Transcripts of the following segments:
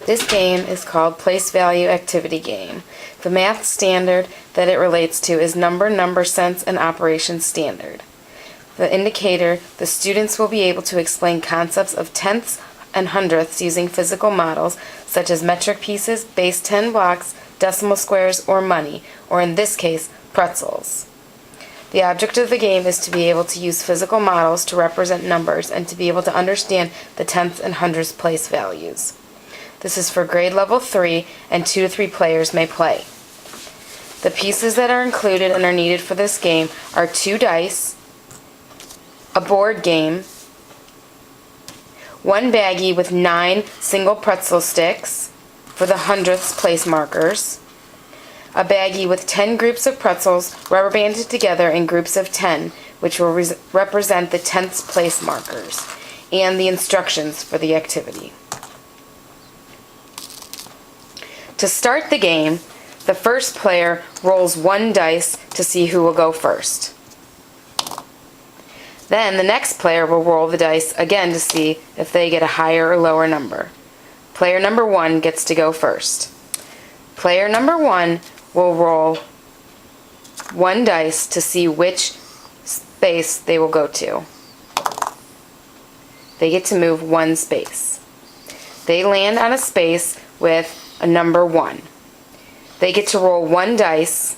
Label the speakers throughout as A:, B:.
A: This game is called Place Value Activity Game. The math standard that it relates to is Number Sense, and Operation Standard. The indicator, the students will be able to explain concepts of tenths and hundredths using physical models such as metric pieces, base 10 blocks, decimal squares, or money, or in this case, pretzels. The object of the game is to be able to use physical models to represent numbers and to be able to understand the tenths and hundredths place values. This is for grade level 3, and 2 to 3 players may play. The pieces that are included and are needed for this game are 2 dice, a board game, 1 baggie with 9 single pretzel sticks for the hundredths place markers, a baggie with 10 groups of pretzels rubber banded together in groups of 10, which will represent the tenths place markers, and the instructions for the activity. To start the game, the first player rolls 1 dice to see who will go first. Then the next player will roll the dice again to see if they get a higher or lower number. Player number 1 gets to go first. Player number 1 will roll 1 dice to see which space they will go to. They get to move 1 space. They land on a space with a number 1. They get to roll 1 dice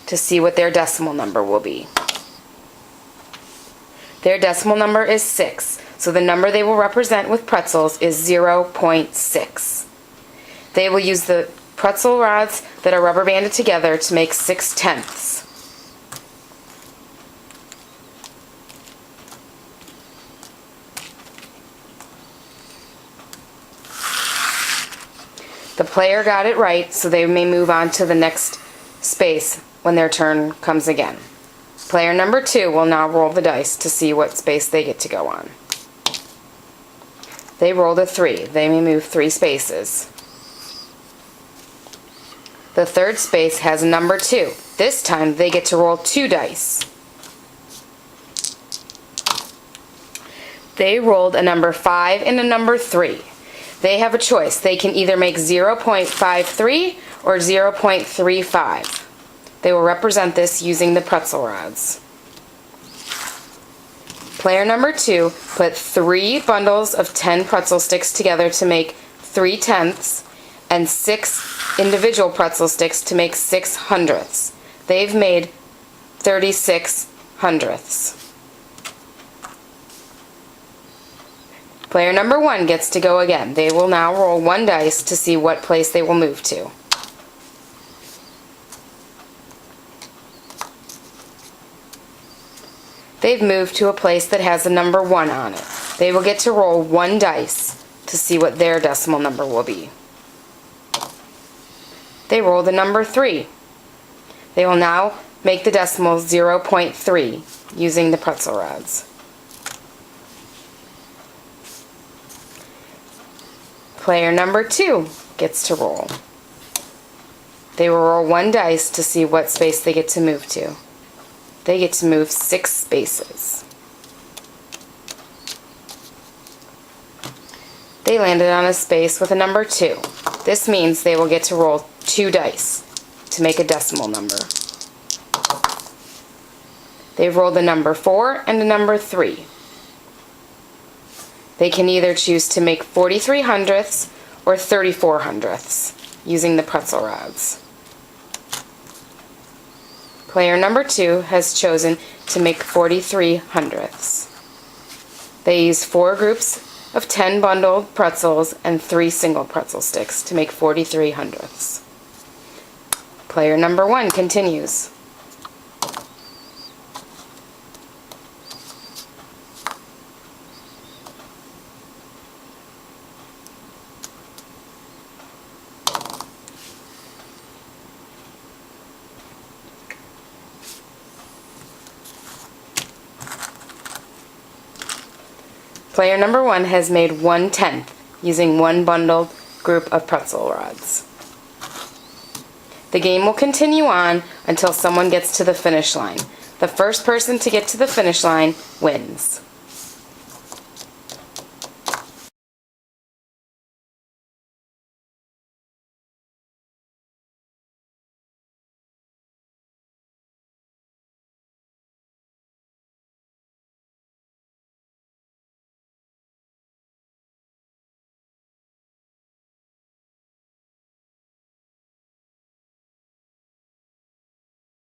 A: to see what their decimal number will be. Their decimal number is 6, so the number they will represent with pretzels is 0.6. They will use the pretzel rods that are rubber banded together to make 6 tenths. The player got it right, so they may move on to the next space when their turn comes again. Player number 2 will now roll the dice to see what space they get to go on. They rolled a 3. They may move 3 spaces. The third space has a number 2. This time they get to roll 2 dice. They rolled a number 5 and a number 3. They have a choice. They can either make 0.53 or 0.35. They will represent this using the pretzel rods. Player number 2 put 3 bundles of 10 pretzel sticks together to make 3 tenths and 6 individual pretzel sticks to make 6 hundredths. They've made 36 hundredths. Player number 1 gets to go again. They will now roll 1 dice to see what place they will move to. They've moved to a place that has a number 1 on it. They will get to roll 1 dice to see what their decimal number will be. They rolled a number 3. They will now make the decimal 0.3 using the pretzel rods. Player number 2 gets to roll. They will roll 1 dice to see what space they get to move to. They get to move 6 spaces. They landed on a space with a number 2. This means they will get to roll 2 dice to make a decimal number. They've rolled a number 4 and a number 3. They can either choose to make 43 hundredths or 34 hundredths using the pretzel rods. Player number 2 has chosen to make 43 hundredths. They use 4 groups of 10 bundled pretzels and 3 single pretzel sticks to make 43 hundredths. Player number 1 continues. Player number 1 has made 1 tenth using 1 bundled group of pretzel rods. The game will continue on until someone gets to the finish line. The first person to get to the finish line wins.